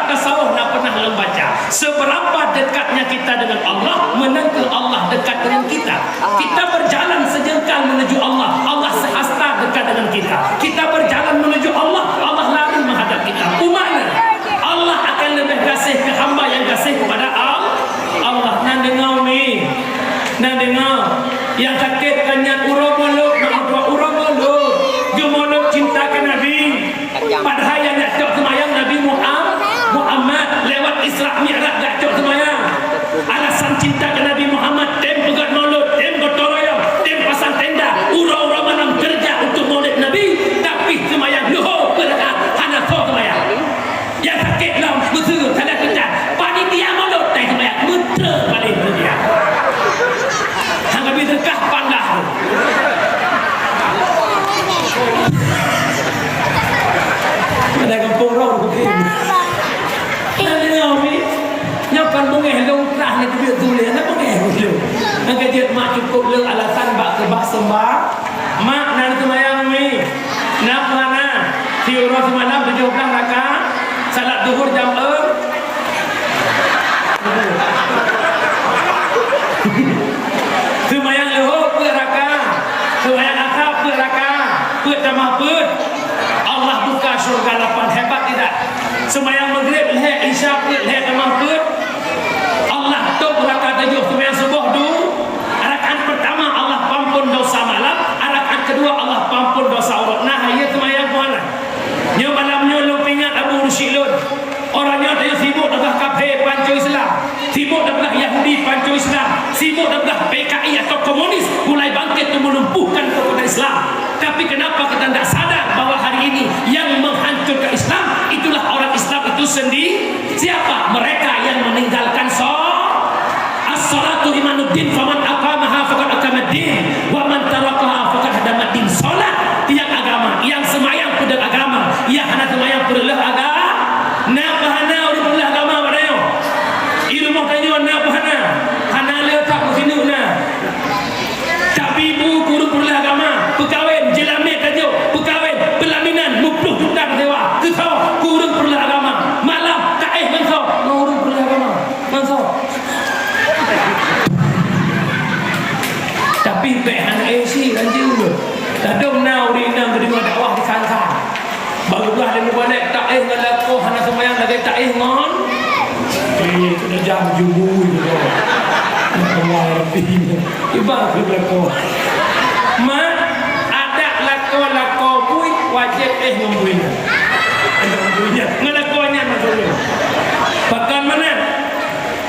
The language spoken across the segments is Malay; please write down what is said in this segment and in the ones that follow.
tasawuf nak pernah baca. Seberapa dekatnya kita dengan Allah, menentu Allah dekat dengan kita. Kita berjalan sejengkal menuju Allah, Allah sehasta dekat dengan kita. Kita berjalan menuju Allah, Allah lari menghadap kita. Umana Allah akan lebih kasih ke hamba yang kasih kepada Allah. Nak dengar ni, nak dengar yang sakit kanyat urang mulut, nak dua urang mulut, gemonok cinta ke Nabi. Padahal yang nak cok semayang Nabi Muhammad lewat Isra Mi'raj nak cok semayang. Alasan cinta ke Nabi Muhammad, dem pegat mulut, dem gotoroyong, dem pasang tenda, urang-urang malam kerja untuk maulid Nabi, tapi semayang luhur berkat hana so semayang. Yang sakit lah betul tak ada kerja. Panitia mulut tak semayang, betul balik dia. Hang lebih dekah pandah. Ada kampung rau mungkin. Ada ni, nyapan bungeh long kerah ni dia tulis, nak bungeh dulu. Nak kerja mak cukup le alasan bak kebak sembah. Mak nan semayang ni. Nak mana? Si urang semalam 17 rakaat. Salat zuhur jam 4. Semayang luhur per rakaat. Semayang asar per rakaat. Per tambah per. Allah buka syurga 8. Hebat tidak? Semayang maghrib leh, isya per leh tambah per. Allah tok rakaat 7. Semayang subuh du. Rakaat pertama Allah pampun dosa malam. Rakaat kedua Allah pampun dosa aurat. Nah, ia semayang mana? Nya malamnya lu ingat Abu Rusyidun. Orangnya dia sibuk dengan kafir pancu Islam, sibuk dengan Yahudi pancu Islam, sibuk dengan PKI atau komunis mulai bangkit untuk melumpuhkan kekuatan Islam. Tapi kenapa kita tidak sadar bahwa hari ini yang menghancurkan Islam itulah orang Islam itu sendiri? Siapa? Mereka yang meninggalkan as-salatu imanuddin, faman aqamaha faqad aqamaddin wa man tarakaha faqad hadamaddin. Salat tiang agama, yang semayang pedang agama, yang hana semayang pedang agama. Nak bahana orang pedang agama padanya. Ilmu tanya nak bahana, hana letak sini na. Tapi ibu guru pedang agama, pekawin jelamit tanya, pekawin pelaminan 20 juta dewa. Kita guru pedang agama, malam taih mangsa, guru pedang agama, mangsa. Tapi behan AC lanjut dulu. Tadong now di nang kedua dakwah di Sangka. Barulah dia balik taih ngalaku hana semayang lagi taih ngon. Sudah jam jubui tu. Allah lebih. Ibarat berlaku. Mak ada laku bui wajib membuinya. Membuinya. Ngelakuannya maksudnya. Bahkan mana?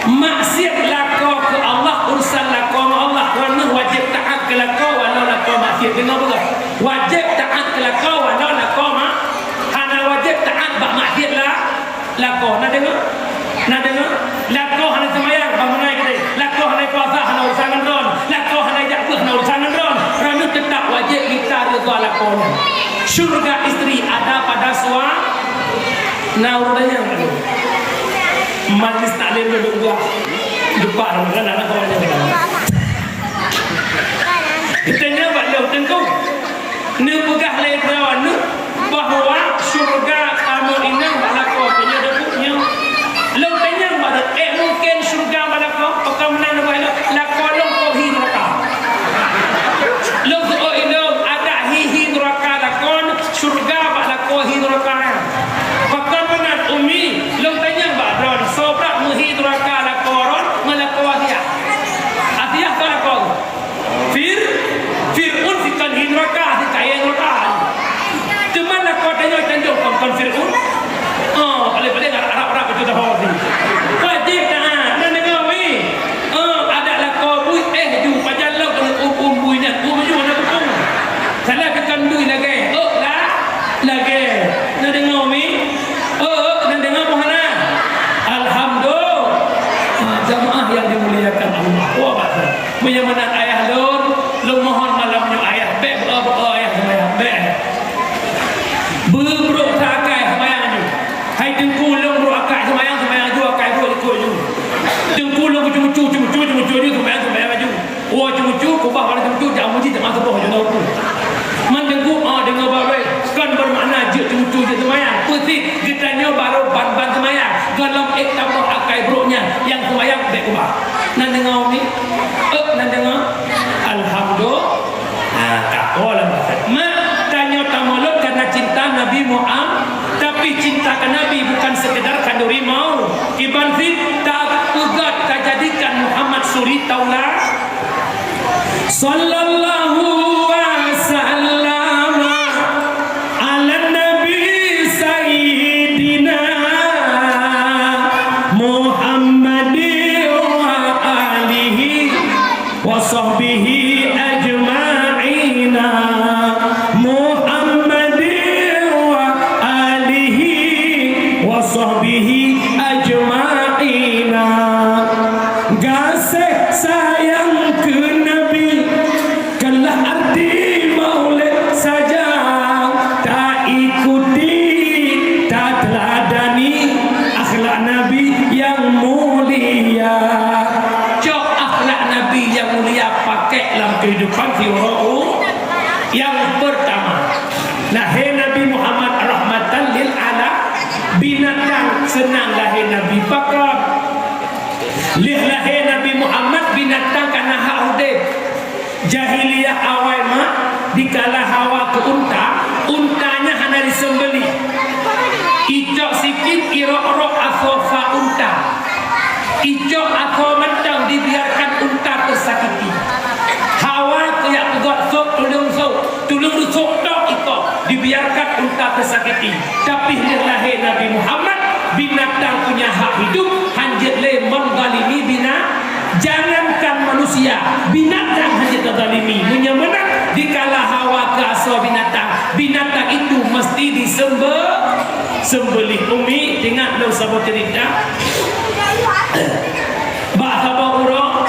Maksiat laku ke Allah, urusan laku Allah. Kerana wajib taat ke laku walau laku maksiat. Dengar betul? Wajib taat ke laku walau laku hana wajib taat bak maksiat lah laku. Nak dengar? Nak dengar? Laku hana semayang bangunai kita. Laku hana puasa hana urusan ron. Laku hana jakbah hana urusan ron. Kerana tetap wajib kita reda laku. Syurga isteri ada pada suami. Nah urutannya apa? Majlis taklim duduk depan kan anak kawannya. Katanya balik tengkau. Ni pegah lebawan bahawa syurga kamu ini balako punya debutnya. Lo tanya pada mungkin syurga balako apakah menang balako lako long ko hiraka. Lo oh ilo ada hiraka lakon syurga balako hiraka. Apakah benar umi lo tanya badron sobrak muhidraka lakoron malako dia. Atia balako. Fir'un fikan hidraka dikaya ngorkan. Cuman lah kau tanya tanjung kon Fir'un. Oh, paling-paling Arab-Arab itu dah hawa. Wajib dah. Nak dengar weh. Ada lah kau bui ju pajalau kena buinya. Ju nak pun. Salah kekan bui lagi. Lah lagi. Nak dengar weh. Nak dengar mohana. Alhamdulillah. Jamaah yang dimuliakan Allah. Wah, bahasa. Menyamanan ayah lor, lu mohon malamnya ayah. Be-be ayah semayang. Be. Berbruk takai semayang ju. Hai tengkulung bruk akai semayang ju akai bruk ikut ju. Tengkulung cucu ju semayang ju. Oh cucu kubah pada cucu jangan muji tak masuk bawah jodoh aku. Man tengku dengar baru kan bermakna je cucu je semayang. Putih getanya baru ban semayang. galam tambah akai broknya yang sembahyang baik ubah. Nan dengar ni? Nan dengar? Alhamdulillah. Tak boleh mak tanya tamalot karena cinta Nabi Muhammad, tapi cinta ke Nabi bukan sekedar kanduri mau. Iban fit tak ugat kajadikan Muhammad suri taulah. Sallallahu alaihi wasallam ala Nabi Sayyidina Muhammadin wa alihi wa sahbihi ajma'ina Muhammadin wa alihi wa sahbihi ajma'ina. Kasih sayang ke Nabi kalah arti maulid saja, tak ikuti, tak teladani akhlak Nabi yang mulia. Cok akhlak Nabi yang mulia pakai dalam kehidupan fi'ra'u. Yang pertama, lahir Nabi Muhammad rahmatan lil alam. Binatang senang lahir Nabi pakar. Lahir Nabi Muhammad binatang karena hak udip. Jahiliyah awal mah dikala hawa ke unta, untanya hanya disembeli. Icok sikit irok-irok asofa unta. Icok atau mentang dibiarkan unta tersakiti. Hawa kayak pegot sok tulung sok dok itu dibiarkan unta tersakiti. Tapi lahir Nabi Muhammad binatang punya hak hidup, hanjat le menggalimi bina. Jangankan manusia, binatang hanya terzalimi. Menyemenang dikala hawa ke asal binatang. Binatang itu mesti disembelih. Umi dengar lo sahabat cerita. Bahawa orang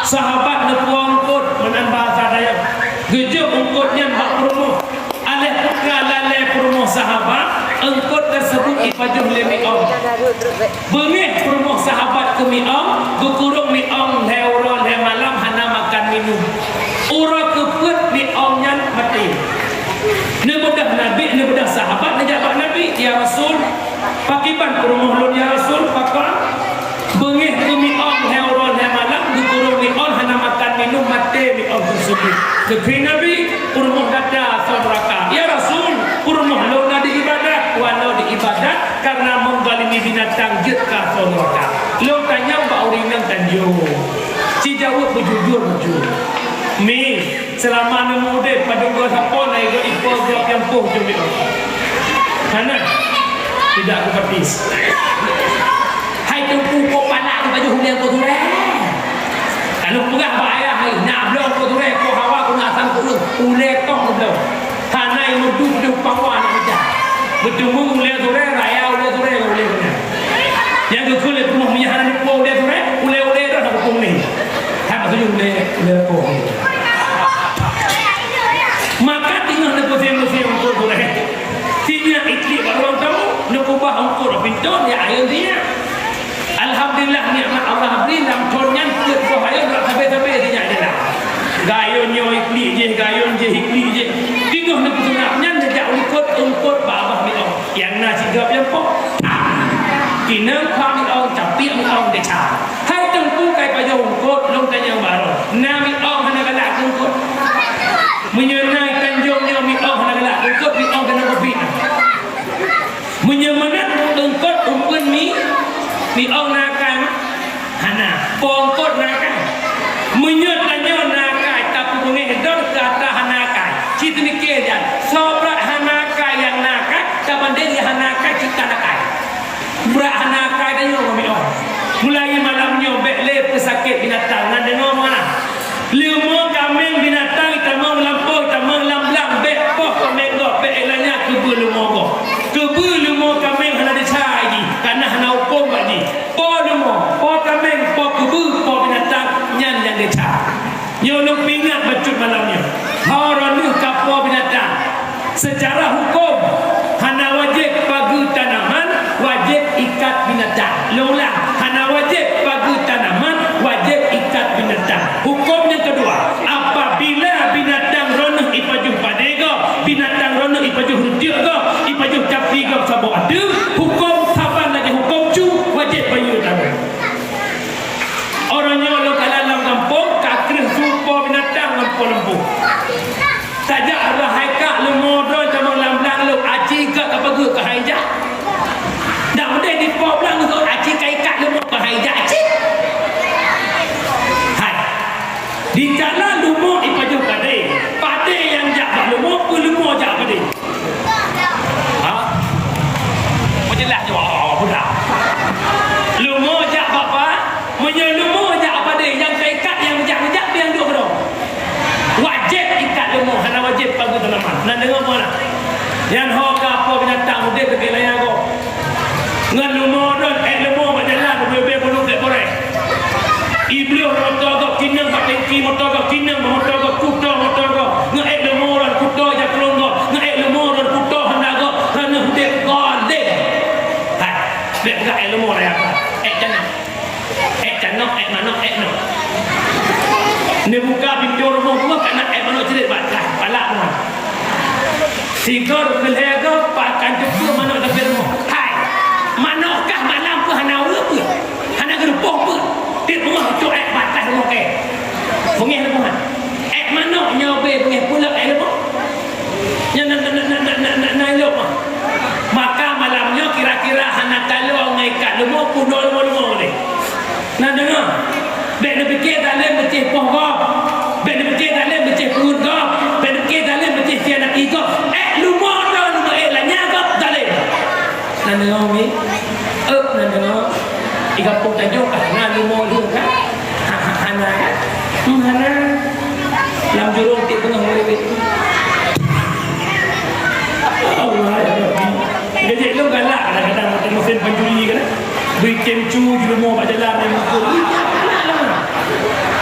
sahabat nepuang kot menan bahasa Dayak. Gejok ungkotnya bak promo. Alih kalale promo sahabat. Engkot tersebut ipajuh le mi'ong. Bengih promo sahabat ke mi'ong, gukurung mi'ong leuro le malam hana makan minum. Ura keput mi'ongnya mati. Nebudah Nabi, nebudah sahabat, nejabak Nabi, ya Rasul, pakiban promo lun ya Rasul, pakar. Bengih ke mi'ong leuro le malam, gukurung mi'ong hana makan minum, mati mi'ong tersebut. Kekri Nabi, promo dada saudara. Ya Rasul, promo lun di ibadat, walau di ibadat karena menggalimi binatang jetka sonroka. Lo tanya mbak urinang tanjung. Si jawab berjujur. Mi selama nemu deh pada gua sapon naik gua ikut gua yang puh jumit. Mana? Tidak aku petis. Hai tempu kok panak baju hulian kau tu kalau pegah bahaya hai nak belum kau tu kau hawa kau nak asam kau ulek tong belum. Hanai mudu pawan aja. Bertemu mulai sore raya mulai sore mulai sore. Yang kulit rumah minyak ni pun mulai sore mulai dah nak pun ni. Hak tu mulai pun. Maka tinggal nak musim untuk sore. Tinya iklim orang tamu nak ubah angkor pintu dia ayam dia. Alhamdulillah nikmat Allah beri dalam tonyan kulit bahaya tak sampai dia ada. Gayon yo ikli je gayon je ikli je. Tinggal nak sunatnya nejak ungkot babah mi ong. Yang nasi gap yang pok. Kina kami ong tapi mi ong deca. Hai tempu kai pajau ungkot long tanya baru. Nami ong hana galak ungkot. Menyenai kanjongnya mi ong hana galak ungkot mi ong kena kopi. Menyemangat ungkot umpun mi ong nakan hana. Pongkot nakan. Menyertanya nakai tapi mengedor kata hanakai. Cita mikir dan sobrak hanakai yang nakai kapan dia hanakai kita nakai. Berat hanakai dan nyong kami orang. Mulai malamnya bekle pesakit binatang dan dengar mana. Lima kambing binatang kita mau melampau kita mau lamlang bek poh kambing go bek elanya kebu lima go. Kebu lima kambing hana dicai karena hana hukum bagi. Po lima, po kambing, po kebu, po binatang nyan yang dicai. Nyolong pingat bacut malamnya. Haranuh kapur binatang. Secara hukum hana wajib bagi tanaman, wajib ikat binatang. Ulang, hana wajib bagi tanaman, wajib ikat binatang. Hukum yang kedua, apabila binatang ronuh ipajuh padega, binatang ronuh ipajuh rujuk ke, ipajuh capi ke sabuk ada, hukum saban lagi hukum cu Di jalan lumur ipaju pade. Pade yang jak lumur, lumur jak pade. Ha? Menjelas je budak. Lumur jak bapa, lumur jak pade yang kaikat yang jak dia duk berdoa. Wajib ikat lumur, hana wajib pagu tanaman. Nak dengar mana? Yang hoka apa binatang muda ke layan kau. Ngan lumur don, lumur berjalan berbebe belum tak boleh. Iblis motor kau kinang pak tengki motor kau kinang motor kau kuda motor kau ngai lumur dan kuda je kelong kau ngai lumur dan kuda hendak kau kerana hudek golek. Hai, dek ngai lumur ya. Canok manok no. Ni buka pintu rumah gua kena manok cerit batas palak rumah. Sigar kelega pakan cukup manok dapat rumah. Hai, manokkah malam ke hana apa? Hana gerupoh apa? Di rumah tu batas rumah ke. Pengih rumah. Manok nyobe pengih pula rumah. Yang nak elok mah. Maka malamnya kira-kira hana kalau ngaikat rumah pudol rumah ni. Nak dengar? Bek nak fikir dalam becih poh kau. Bek nak fikir dalam becih perut kau. Bek nak fikir dalam becih sianak kau. Lumur dah lumur lanya kau dalam. Nak dengar ni? Nak dengar? Ikan pun tajuk kan? Nak lumur dulu kan? Hana kan? Hana. Lam jurung tik tengah boleh betul. Allah ya Rabbi. Gajik lu galak kadang-kadang macam mesin penjuri kan? Beri kemcu di rumah pada jalan yang makul.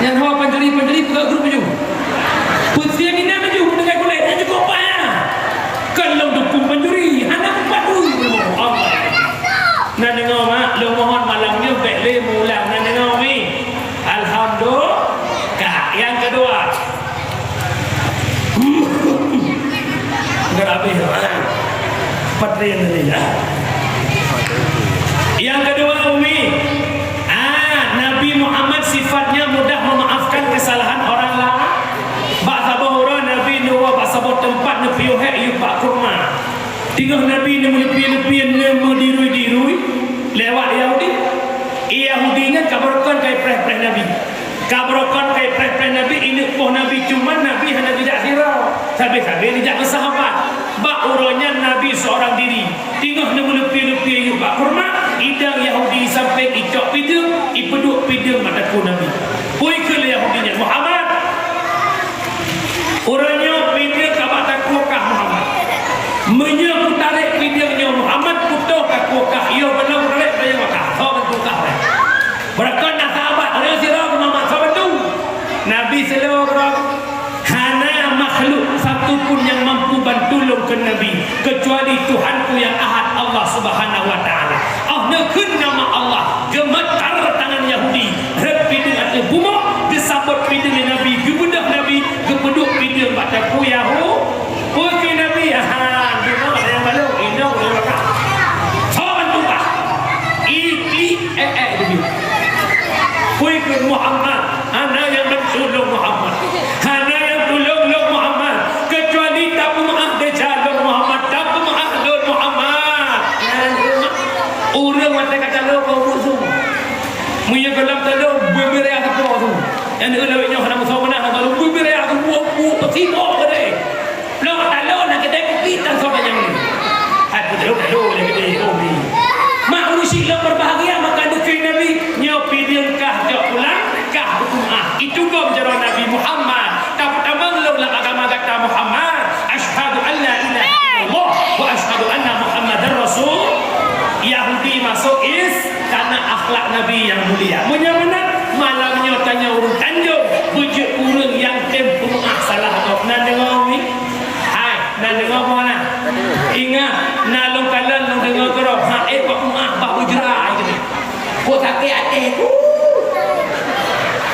Yang hawa penjuri buka grup maju. Pusia mina maju dengan kulit yang cukup payah. Kalau dukung penjuri, anak padu. Allah. Nak dengar mak, lu mohon malam ni baik le mulang nak dengar ni. Alhamdulillah. Yang kedua. Gerabe. Patrian ni ya. Yang kedua Umi, Nabi Muhammad sifatnya mudah memaafkan kesalahan orang lain. Bak sabahura Nabi nuwa bak sabah tempat ne piuhek yu bak kurma. Tinggal Nabi ne lebih-lebih ne dirui-dirui lewat Yahudi. Yahudi ne kabarkan kai preh-preh Nabi. Kabarkan kai preh-preh Nabi ini poh Nabi cuma Nabi hanya tidak sirau. Sampai-sampai tidak bersahabat. Bak uranya Nabi seorang diri. Tinggal ne lebih-lebih yu bak kurma. Idang Yahudi sampai icok pidung, ipeduk pidung mataku Nabi. Pui ke Yahudinya Muhammad. Orangnya pidung ke mataku kah Muhammad. Menyaku tarik pidungnya Muhammad putuh kakukah. Ia belum tarik dia makah. Kau bentukah. Berkata nak sahabat. Orang sirah ke Muhammad. Kau bentuk. Nabi seluruh hana makhluk satu pun yang mampu bantu ke Nabi kecuali Tuhanku yang ahad Allah Subhanahu wa taala. Nakun nama Allah gemetar tangan Yahudi rep pidung atau bumuk disabot pidung Nabi gebudak Nabi gepeduk pidung bataku Yahu pergi Nabi dengar yang malu indong yang makah sawan tumpah demi pergi Muhammad hana yang mentolong Muhammad hana yang tolong Muhammad kecuali tak maaf dia jalur Muhammad tak maaf don Muhammad. Orang mata kata lo kau busuk. Muya kelam talo beberea ke po tu. Yang eloknya hana musawah nak kalau beberea ke buah petimo gede. Lo talo nak kedai kopi tan sama yang ni. Aku talo nak kedai kopi. Mak urusi lo berbahagia maka dekat Nabi nyopi dia kah jauh pulang kah hukum itu kau bicara Nabi Muhammad. Tak pertama lo lah agama kata Muhammad. Asyhadu an la ilaha illallah wa asyhadu anna Muhammadar Rasul. Yahudi masuk karena akhlak Nabi yang mulia. Menyamana malamnya tanya urut tanjung bujuk urang yang tempuh salah atau nak dengar ni? Hai, nak dengar mana? Ingat, nak long kalan long dengar kerap. Pak muah pak bujra gitu. Kau tak ke atas.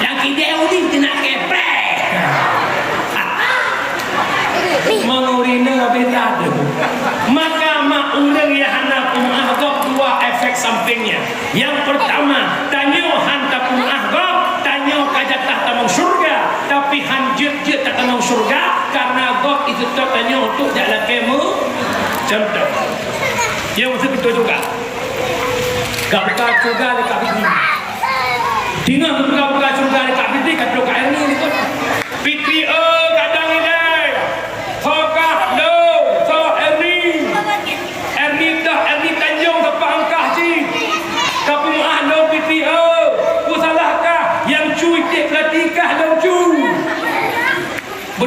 Yang kita Yahudi kena keprek. Mengurina beda tu. Maka mak urang yang hendak menganggap dua efek sampingnya. Yang pertama, tanyo hantar menganggap tanyo kajatah tamang surga, tapi hanjit-jit tak tamang surga karena God itu tak tanyo untuk jalan kemu. Contoh. Yang mesti betul juga. Buka surga dekat bini. Tinggal buka surga dekat bini kat blok air ni kot.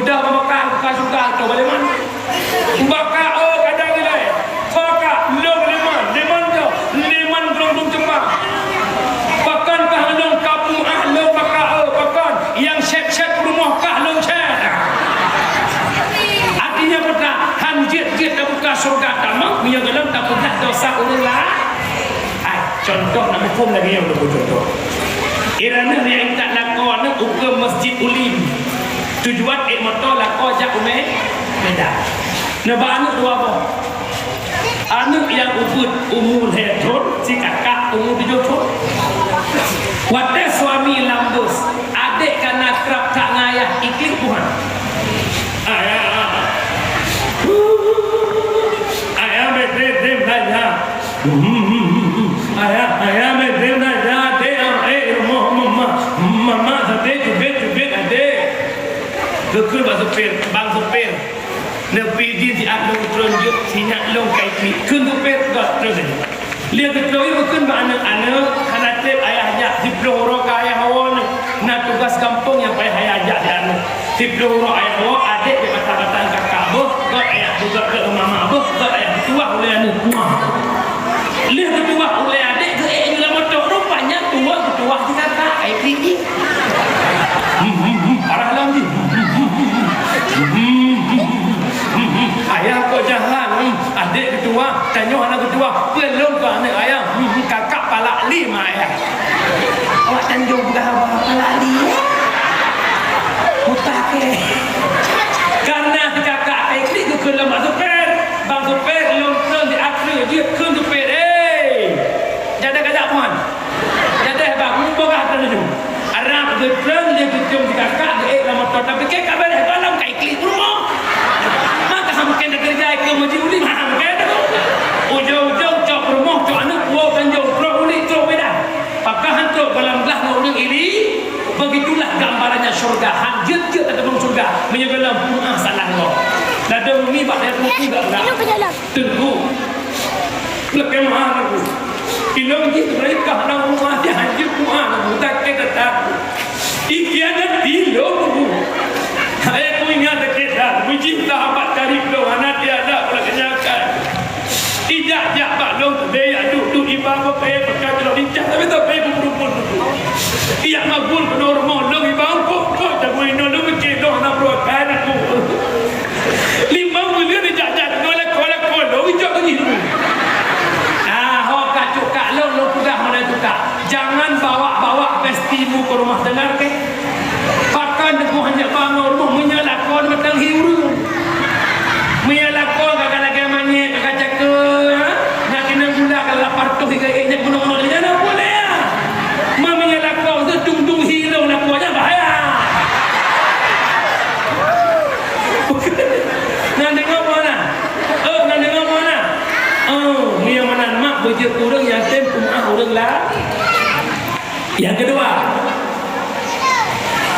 bedah bemakar bukan suka tu boleh mana bakar kadang ni dah fakak long leman tu leman gelung cembang pakan kah long kampung long bakar pakan yang syek rumah kah long syek artinya betul hanjit dah buka surga tamak punya dalam tak pernah dosa orang lah contoh nak hukum lagi yang contoh irana yang tak lakon hukum masjid ulim tujuan motor lakon jak umeh beda naba anak dua apa anak yang umur hetron si kakak umur 7 tahun wadah suami lambus adik kan akrab tak ngayah iklim Tuhan ayah bedem saja ayah bedem saja mama sadek jubet adik kekul bang supir nepi di anak tronjuk sinyak long kai pi kun supir got terus lihat ketloi bukan ba anak-anak kanatep ayahnya dipeloro ka ayah hawan na tugas kampung yang payah ayah di anu dipeloro ayah hawan adik di batan kakak boh got ayah juga ke mama boh got ayah tua oleh anak tua lihat tua oleh adik ke dalam motor rupanya tua di kakak ai tinggi parah lagi ayah kok jalan adik ketua tanya anak ketua belum ke anak ayah kakak palak 5 ayah awak tanjung berapa palak 5 hutang ke karena kakak teknik ke kelam bang supir long di akhir dia kun supir jadi kajak puan jadi bang mumpung ada tu arab betul dia kecum di kakak dalam motor tapi ke kabar dalam kai klik rumah maka mungkin kerja ke masjid ulim mungkin ujung-ujung cok rumah cok anak buah kanjung truk ulik truk beda pakah hantuk dalam belah orang ini begitulah gambarannya syurga hanjut ataupun surga menyegelam salah Allah dan demi pada buku enggak tunggu lebih mahal aku ilmu gitu mereka orang rumah dia hanjut mahal tak kita tahu ikian dilo buku saya punya dekat mencinta abad tarif lo anak dia ada pula kenyakan tidak jak long dia duduk ibadah kayak berkata lincah tapi tak payah berupun ia mabul normal long ibadah kok tak boleh nolong ke dong nak buat aku 5 milion dijajak golek lo hijau ni hok kacuk long sudah mana juga jangan bawa pestimu ke rumah dengar ke pakan deku hanya bangun rumah menyalakon matang hiru menyalakon kakak lagi manyek kakak cakap nak kena gula kalau lapar tu hingga bunuh-bunuh dia nak boleh ya menyalakon tu tung-tung hiru nak buatnya bahaya nak dengar mana nak dengar mana ni yang mana mak berjaya kurang yang tempuh orang lah yang kedua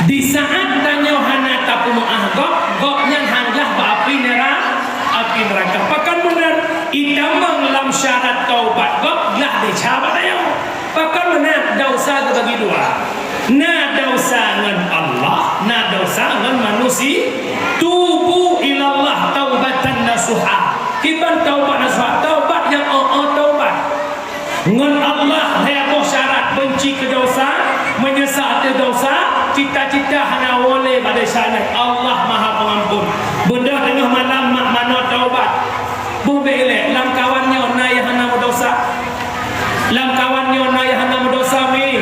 di saat tanya hana tapu gok yang hanglah api neraka pakan benar idamang lam syarat taubat gok lah dicabat ayo pakan benar dosa bagi dua na dosa dengan Allah na dosa dengan manusia tubu ilallah taubatan nasuha kiban taubat nasuha taubat yang taubat dengan Allah hanya syarat benci ke dosa menyesal ke dosa cita-cita hanya boleh pada sana Allah Maha Pengampun benda tengah malam mak mana taubat bubelek lam kawannya naya hana berdosa lam kawannya naya hana berdosa mi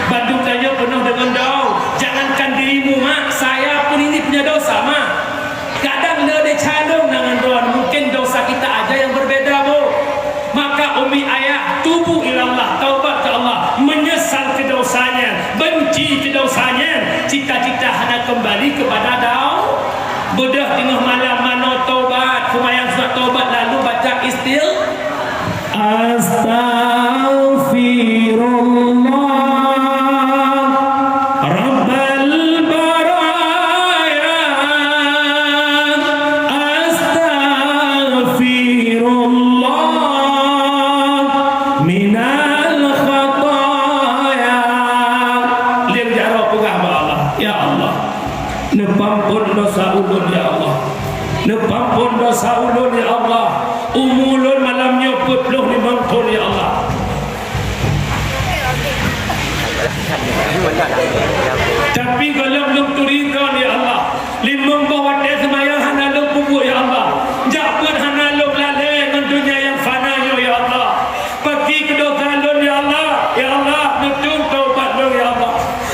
bantu tanya penuh dengan doa jangankan dirimu mak saya pun ini punya dosa mak kadang dia cadung dengan doa mungkin dosa kita aja yang berbeda bu maka umi ayah tubuh ilallah taubat ke Allah menyesal ke dosanya benci ke dosanya cita-cita hanya kembali kepada dau bedah tengah malam mana taubat kumayang surat taubat lalu baca astaghfirullah rabbal baraya astaghfirullah minal khataya lihat jarah pegah Allah ya Allah Nepampun dosa ulun ya Allah. Nepampun dosa ulun ya Allah. Umulun malam nyoput loh dimangkul ya Allah. Tapi kalau belum turinkan ya Allah, limang bawa dia semayang hana luk pupuk ya Allah. Jakpun hana luk lalai dengan dunia yang fana ya Allah. Pergi ke dosa lun ya Allah. Ya Allah, nutup taubat lun ya Allah.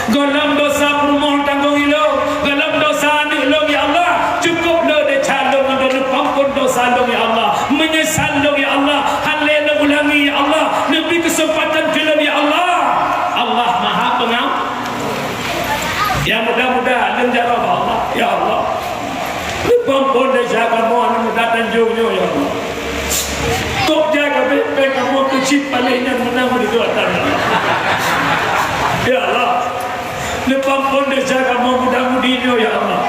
Golong dosa permohon tanggung ilo, golong dosa anak lun ya Allah. Cukup lo de calon untuk pampun dosa lun ya Allah. Menyesal lun ya Allah. Halal lo ulangi ya Allah. Lebih kesempatan film ya Allah. Allah Maha Pengampun. Ya mudah-mudahan menjawab Allah ya Allah. Pampun de jaga mohon mudah tanjungnya ya Allah. Kok jaga baik kamu kecil palingnya menang di dua tanah. Ya Allah. Pampun de jaga mohon mudah-mudinya ya Allah.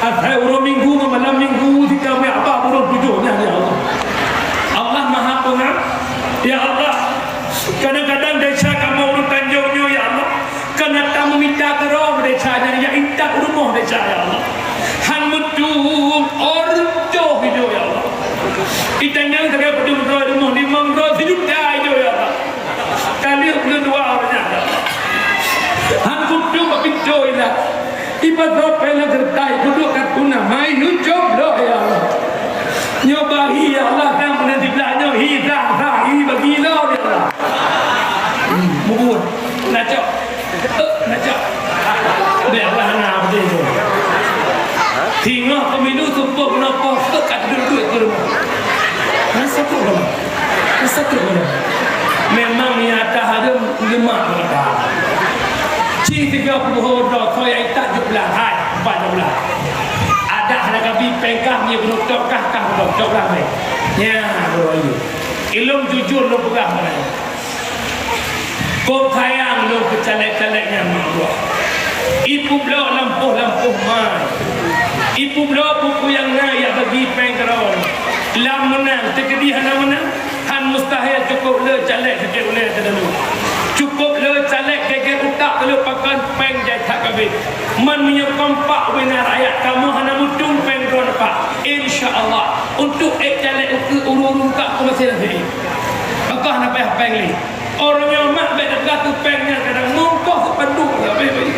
Atai urang minggu malam minggu di kami apa urang tujuhnya ya Allah. Allah Maha Pengampun. Ya Allah. Kadang-kadang desa kamu urut tanjungnya ya Allah. Karena tamu minta kerong desa ya intak rumah desa ya Allah. Han mutum orjo hidup ya Allah. Itanyang tegak betul-betul rumah limang roh hidup dah hidup ya Allah. Kali belum dua orangnya ya Allah. Han mutum pintu ila. Ibat roh pela gertai duduk kat kuna mai nujob doh ya Allah. Nyobahi ya Allah kan pernah dibelanya hidah hi bagi lo ya Allah. Mubur najak najak biarlah nak begitu. Tengok pemilu tumpuk kenapa dekat duduk ke rumah. Masa tu kan? Masa tu kan? Memang nyata ada lemah mereka. Ci 30 dah saya tak 17 hai 14. Ada nak kabi pengkah ni berutok kah berutok lah ni. Ya beroyu. Ilmu jujur lo pegang mana? Kau sayang lo kecalek-caleknya Allah. Ibu beliau lampuh-lampuh mai. Ibu beliau buku yang naya bagi pengkeron. Lam menang, terkedihan menang. Han mustahil cukup le calek sikit boleh terdahulu. Cukup le calek geger utak kalau pakai peng jai tak kabit. Man menyepampak benar rakyat kamu hana mutung pengkeron pak. InsyaAllah untuk calek urung tak aku masih lagi. Maka nak payah peng li. Orang yang mak baik dekat tu pengnya kadang mumpah sepanduk ya baik-baik.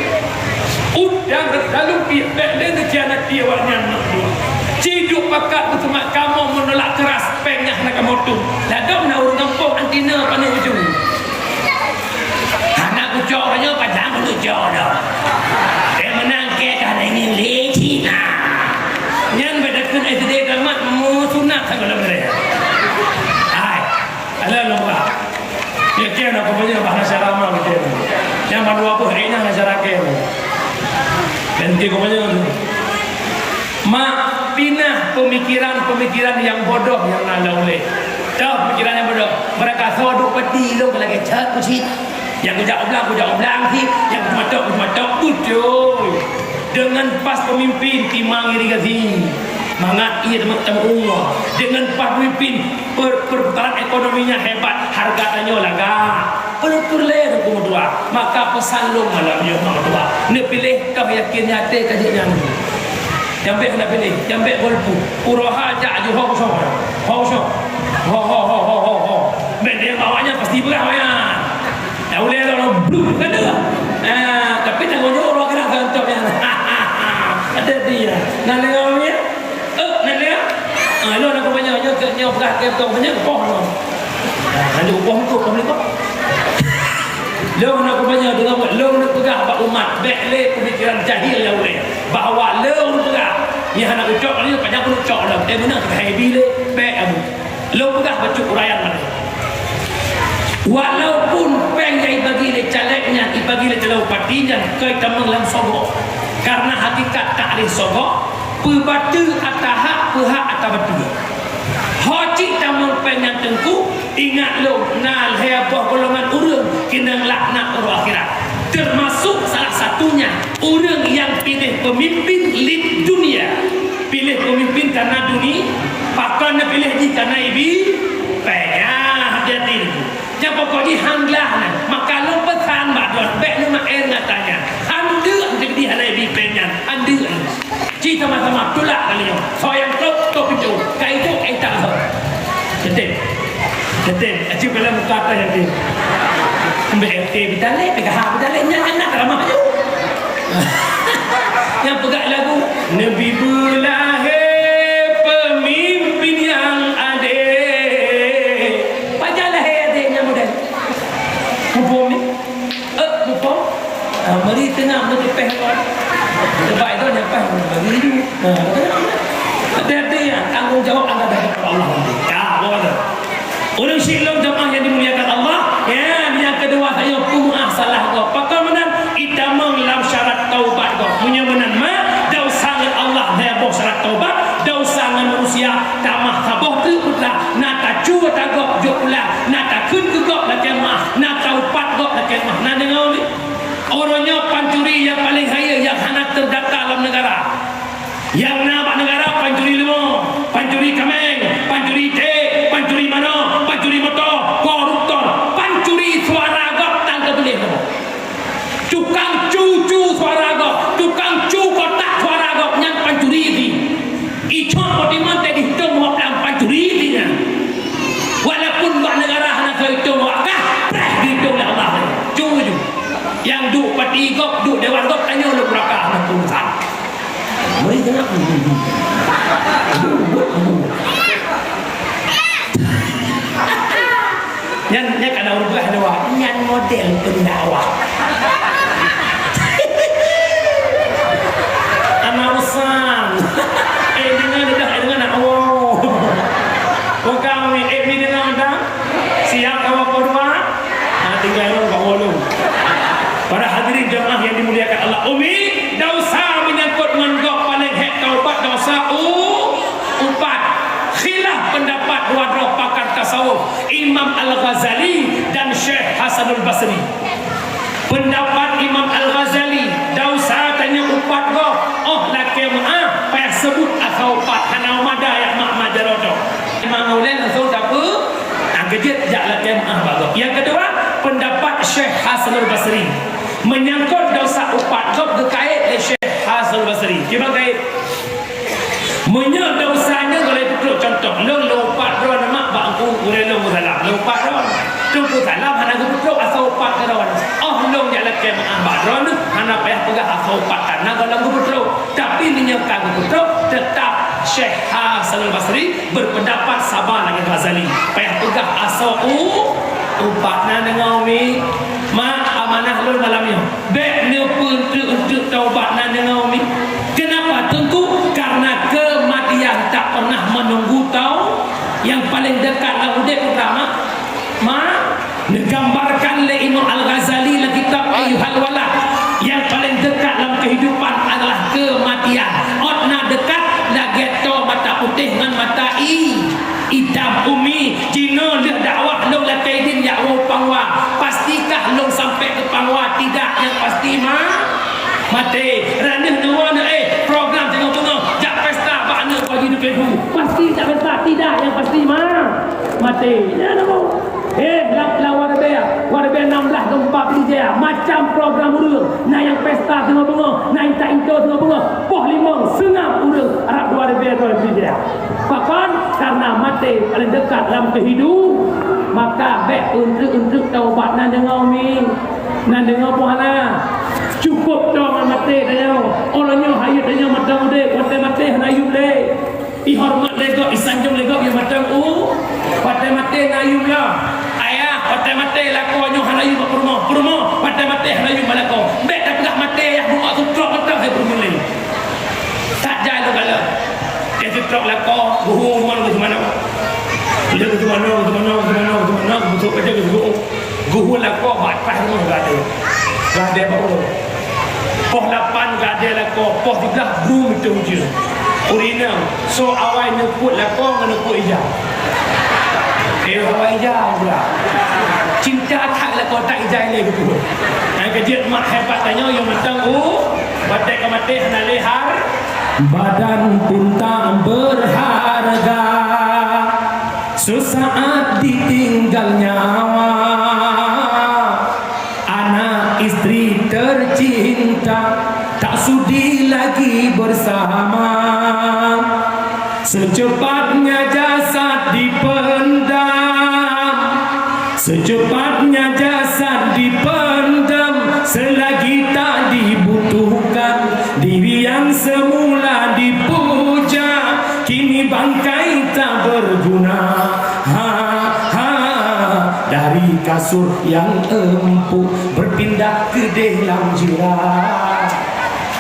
Udang lalu pihak dia kerjaan dia warna nak dua. Ciduk pakat tu semak kamu menolak keras pengnya nak kamu tu. Ladam nak urung kampung antina pandai ujung. Anak kucok hanya panjang kucok dah. Dia menang ke dah ingin leceh nah. Yang berdekat SD damat sunat segala mereka. Hai, ala lomba. Ya kian aku punya bahasa ramah betul. Yang baru apa hari ini bahasa rakyat. Dan dia punya mak pinah pemikiran yang bodoh yang nanda oleh. Tahu pemikiran yang bodoh. Mereka sodok peti lo lagi cat kucing. Yang kujak belang sih. Yang kumatok betul. Dengan pas pemimpin timang irigasi. Mangat ia teman-teman umur dengan pas pemimpin perputaran ekonominya hebat, harganya laga perler nomor dua. Maka pesan lo malamnya nomor dua. Nak pilih kau yakin hati kajian jambe nak pilih jambe golpu uroha aja aja ho benda bawanya pasti berah ya. Dah boleh lo blue kan dah. Tapi tangguhnya orang kena gantoknya. Ada dia. Nak lewatnya lo nak banyak nya berat ke kau banyak poh lo. Kalau poh tu kau ni kau. Lo nak banyak dengan lo nak pegang bak umat bekle pemikiran jahil lah boleh. Bahawa lo nak pegang. Ni anak ucap ni banyak pun ucap lah. Mana heavy le bek abu. Lo pegang bacuk uraian mana. Walaupun peng yang bagi le calegnya, bagi le caleg partinya kai tamang lam sogok. Karena hakikat tak ada sogok. Pebatu atahak pihak atau batu. Haji tamang pengen tengku ingat lo nal hebah golongan urang kena laknat roh akhirat. Termasuk salah satunya orang yang pilih pemimpin lid dunia. Pilih pemimpin karena dunia, pakana pilih di karena ibi. Payah hati-hati itu. Yang pokoknya hanglah maka lo pesan badon bek lu mak tanya. Handu jadi hana ibi penyan. Handu Ci sama-sama tulak kali yang. So yang top itu. Kai itu tak so. Betul. Aci bila muka apa yang dia. Ambil FT bidalik, pegang bidalik nyanyi ramah je. Yang pegang lagu Nabi berlahir pemimpin yang adil. Pajalah adilnya model. Mupom ni. Mupom. Mari tengah menepeh. Sebab itu nyampai bagi itu. Hati-hati ya, tanggungjawab anda dapat Allah nanti. Ya, boleh. Orang silap jemaah yang dimuliakan Allah. Ya, yang kedua saya punya salah kau. Pakamanan itamang lam syarat taubat kau. Punya menan ma dausangan Allah heboh syarat taubat. Dausangan manusia tamah saboh tu pula. Nata cuba tagok joklah. Nata kun kegok la jemaah. Nata upat gok la jemaah. Nah dengar ni. Orangnya pancuri yang paling kaya yang hanya terdaftar dalam negara. Yang nampak negara pancuri lemah, pancuri kameng, pancuri teh, pancuri mana, pancuri motor, koruptor, pancuri suara agak tangga tulis tu. Tukang cucu suara agak, tukang cu kotak suara agak yang pancuri ini. Icon motiman tadi hitung yang pancuri ini. Walaupun buat negara hanya hitung wakah, hitung oleh Allah. Cucu yang duk pati gok, duk dewan gok tanya lu berapa anak urusan. Mari tengok. Yang ada urut ada yang model pendakwah. Amarusan. Dengan awal. Bukan ni dengan ada. Siap kawan berdua. Tinggal orang bawalung. Para hadirin jemaah yang dimuliakan Allah. Umi dosa menyangkut menggok paling hek taubat dosa upat. Khilaf pendapat dua pakar tasawuf Imam Al-Ghazali dan Syekh Hasanul Basri. Pendapat Imam Al-Ghazali dosa tanya upat go. Oh laki maaf payah sebut asal upat hana umada yang mak majarodo. Imam Maulana langsung apa? Gejit jak laki maaf bago. Yang kedua pendapat Syekh Hasanul Basri menyangkut dosa upat kau berkait oleh Syekh Hasan Basri. Gimana kait? Menyangkut dosanya boleh betul contoh. Lo upat ron mak bangku boleh lo salah. Lo upat ron. Tunggu salah hana betul asal upat ron. Oh lo jalan ke mak ron hana payah pegang asal upat tanah kalau betul. Tapi menyangkut betul tetap Syekh Hasan Basri berpendapat sama dengan Ghazali. Payah pegang asal upat na dengan umi. Mak amanah lu malamnya. Baik ni untuk taubat nan dengan umi. Kenapa tengku? Karena kematian tak pernah menunggu tahu. Yang paling dekat dalam hidup pertama, digambarkan oleh Imam Al-Ghazali dalam kitab Ayyuhal Walad. Yang paling dekat dalam kehidupan adalah kematian. Otna dekat lagi to mata putih dengan mata hitam umi. Cina dia dakwah lu la kaidin ya pangwa. Pastikah lu sampai ke pangwa? Tidak, yang pasti mati. Ranah dua program tengok-tengok jak pesta bak anak bagi depan hu. Pasti tak pesta, tidak, yang pasti mati. Ya namo. Warga 16 gempa dia macam program urang. Nah yang pesta tengok-tengok, nah tak itu tengok-tengok. Poh limang sengap urang Arab warga dia. Bahkan karena mati paling dekat dalam kehidupan, maka baik untuk taubat nan dengan umi. Nan dengan puana. Cukup dong mati dia. Orangnya hayat dia matang dek, mati hayat dek. Ihormat lego, isanjung lego yang matang mati hayat lah. Mati lakonyo halayu perumah mati halayu balako bet tak pegah mati yang buat sutrok betul hai bermulai tak jalan kalau dia sutrok lako buhu mana ke mana dia ke mana betul kerja ke buhu lako bat pas rumah gade baru poh 8 gade lako poh 13 brum itu je urina so awal nyebut lako nganukut ijah awal ijah pula cinta tak lah kau tak ijai lagi tu. Yang kejut mak hebat tanya yang matang batik mati hana lehar badan bintang berharga sesaat ditinggal nyawa anak istri tercinta tak sudi lagi lagi bersama. Secepatnya jasad dipendam, secepatnya jasad dipendam. Selagi tak dibutuhkan, diri yang semula dipuja, kini bangkai tak berguna. Dari kasur yang empuk berpindah ke dalam jerat.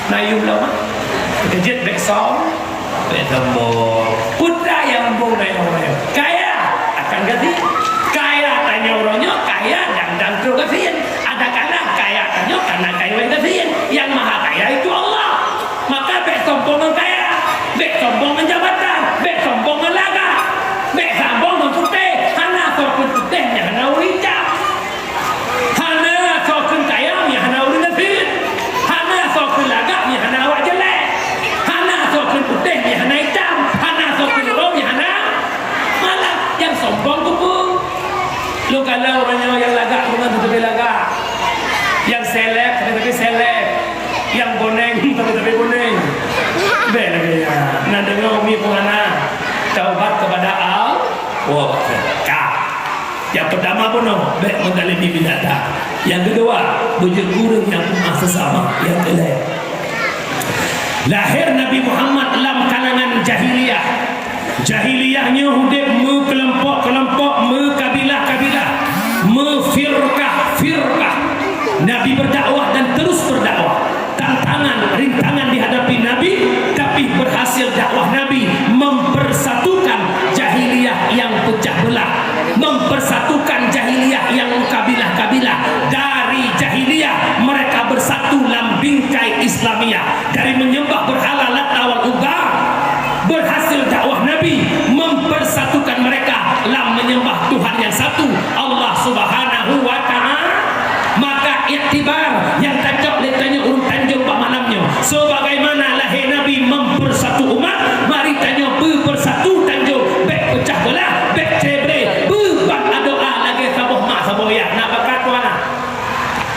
Nayu lama kejut back song tembok putra yang embung dari orang kaya akan ganti kaya tanya orangnya kaya dan terus gantiin. Ada kala kaya tanya karena kaya gantiin. Yang maha kaya itu Allah. Maka back sombongan kaya, back sombongan jabatan, back sombongan laga, back sombongan putih. Hana sokun putihnya hana ulicap, hana sokun kayanya hana ulicatin, hana sokun lagaknya hana awak jelek, hana sokun putihnya hana hitam, hana sokun orangnya hana malah yang sombong kupung. Lu kalau orangnya yang lagak bukan tetapi lagak, yang seleb tetapi seleb, yang boneng tetapi boneng. Bela ya. Nah dengar umi penghana taubat kepada Allah. Yang pertama pun baik mengalami binatang. Yang kedua berjegurang yang umat sesama. Yang ketiga lahir Nabi Muhammad dalam kalangan jahiliyah. Jahiliyahnya hidup kelompok-kelompok, kabilah-kabilah, firqah. Nabi berdakwah dan terus berdakwah. Tantangan, rintangan dihadapi Nabi, tapi berhasil dakwah Nabi mempersatukan jahiliyah yang pecah belah, mempersatukan jahiliyah yang kabilah-kabilah. Dari jahiliyah mereka bersatu dalam bingkai Islamiyah. Dari menyembah berhala Lata wal Uzza, berhasil dakwah Nabi mempersatukan mereka dalam menyembah Tuhan yang satu, Allah Subhanahu wa Ta'ala. Maka iktibar yang tajak letanya urut tanjung pak malamnya. So bagaimana lahir Nabi mempersatu umat, mari tanya bersatu tanjung, bek pecah belah, bek cebre, bebat doa lagi saboh mak saboh ya. Nak bakat mana?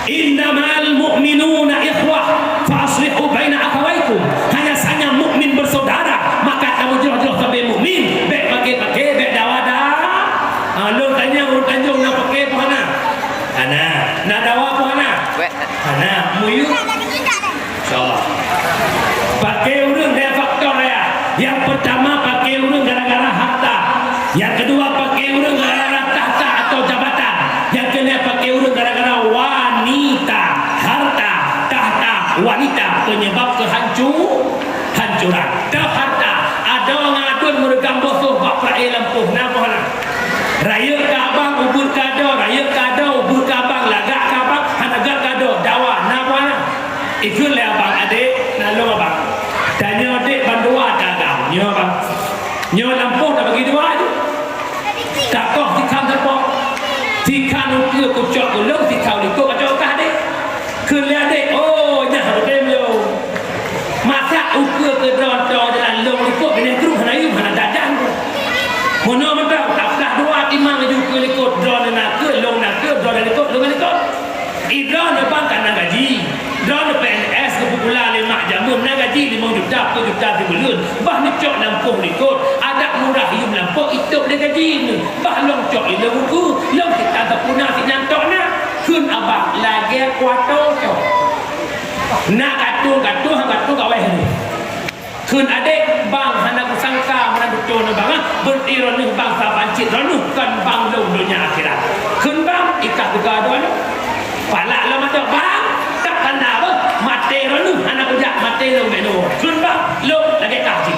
Innamal mu'minuna ikhwah fa aslihu baina akhawaykum. Hanya saja mukmin bersaudara, maka kamu jelas-jelas sampai mukmin, bek pakai bek dawada. Lu tanya urut tanjung nak pakai apa mana? Ana, nak dawa apa ana? Ana, muyu. Insyaallah. Pakai urang dia faktor ya. Yang pertama pakai urang gara-gara harta. Yang kedua pakai urang gara-gara tahta atau jabatan. Yang ketiga pakai urang gara-gara wanita, harta, tahta, wanita penyebab kehancuran. Dah harta, ada ngadun meregang bosoh bak perai lampuh. Napa lah? Raya kabang ubur kado, raya kado ubur kabang, lagak kabang, hanagar kado, dawa, napa lah? Ikut le abang adik, nalung abang. Tanya adik bandua dagang, nyo abang. Nyo lampuh dah bagi dua tu. Tak kau tikam terpok. Tikam ukir kucok ulung, tikam likuk kacau kah adik. Kele adik, oh nyah berdem yo. Masa ukir ke dron-dron jalan long likuk, bina keruk hana yum, hana dadan tu. Mono mentau, tak belah dua timang juga likut drone nak ke long nak ke drone likut long likut. Drone bang kan gaji. Drone PNS ke popular 5 jamun nak gaji 5 juta 10 juta sebulan. Bah ni cok lampuh likut. Ada murah hium lampuh itu dia gaji ni. Bah long cok ile buku, long kita tak punah si nyantok nak. Kun abang lagi kuato cok. Nak katu kawai ni. Kun adik bang hana kusangka mana betul na bang beriron ni bang sa pancit ranu kan bang lo dunia akhirat. Kun bang ikat juga doan. Pala lah mata bang tak kena apa mate ranu hana kujak mate lo beno. Kun bang lo lagi kaji.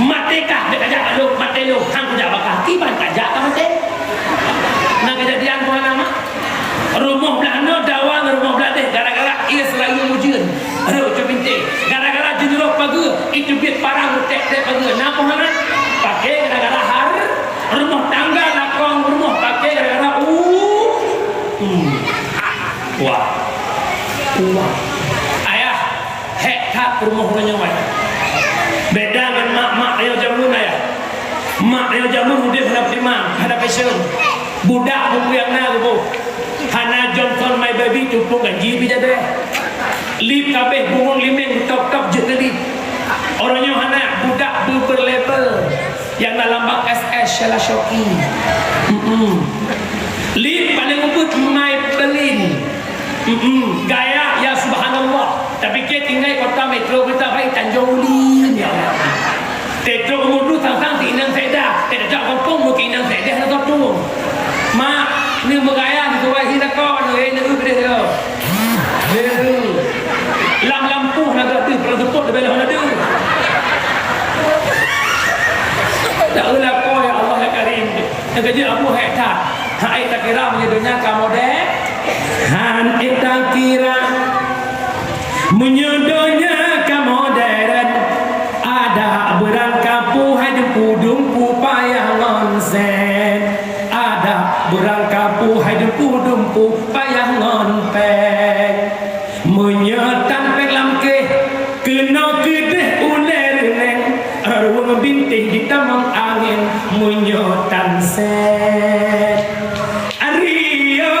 Mate kah dia kajak lo mate lo hang kujak bakal tiban kajak ka mate. Nak kejadian ko nama rumah belano dawang rumah belade gara-gara ia selalu ujian. Aduh macam bintik. Gara-gara jenurok pagi itu biar parang tek-tek pagi. Napa mana? Pakai gara-gara har rumah tangga lakong rumah pakai gara-gara wah. Ayah hek rumah punya wai. Beda dengan mak dia jamun ayah. Mak dia jamun dia hendak imam, hendak passion. Budak buku yang na bu. Hana Johnson my baby tu pun gaji bija deh. Lip kabeh burung liming top-top je lip. Orangnya anak budak berlabel yang dalam bak SS Sheila Shoki. Lip paling umput Maybelline. Gaya ya subhanallah. Tapi kita tinggal kota metro kita baik Tanjung Ulin ya. Tetro umur tu sang-sang di Inang Sedah. Tidak jauh kampung lu ke Inang Sedah nak tu. Mak ni bergaya di tuai kita kau ni nak udah dia. Lam lampu nak tu perlu tepuk di belah mana tu. Tak ulah kau ya Allah ya Karim. Yang kerja Abu Hektar. Hai tak kira menyedunya kamu deh. Han tak kira menyedunya kamu deret. Ada berangkapu hidupku dumpu payah ngonsen. Ada berangkapu hidupku dumpu payah ngonpek. Menyetan pelam ke kena kedeh uler neng. Arwang bintik di tamang angin menyetan set. Ario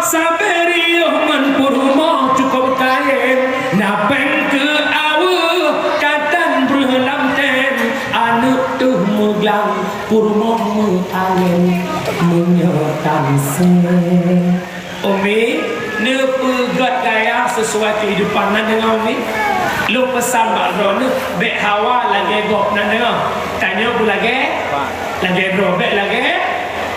saberio menpurmo cukup kain. Napeng ke muglang purmo angin menyetan sen. Umi ne pegat gaya sesuai kehidupan nan dengan Umi. Lu pesan bakro ne bek hawa lagi gop nan dengan. Tanya bu lagi bro bek lagi.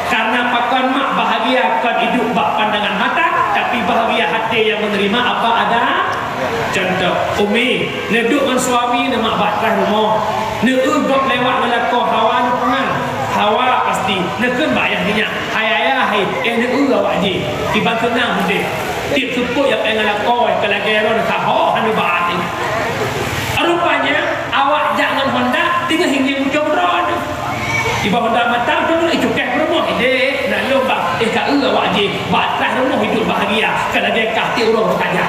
Karena pakan mak bahagia kan hidup bak pandangan mata, tapi bahagia hati yang menerima apa ada. Contoh Umi ne duduk dengan suami ne mak batrah rumah. Ne ugop lewat melako hawa ne pengan. Hawa pasti ne kan bayar minyak. Ayah hai ne awak je. Tiba tenang je. Tip sepuk yang pengen lako kalau gero ne taho han baat. Rupanya awak jangan Honda tinggal hingga jomron. Tiba Honda matang tu nak cukek rumah ide nak lomba ka awak je. Batrah rumah hidup bahagia kalau dia kahti urang kaya.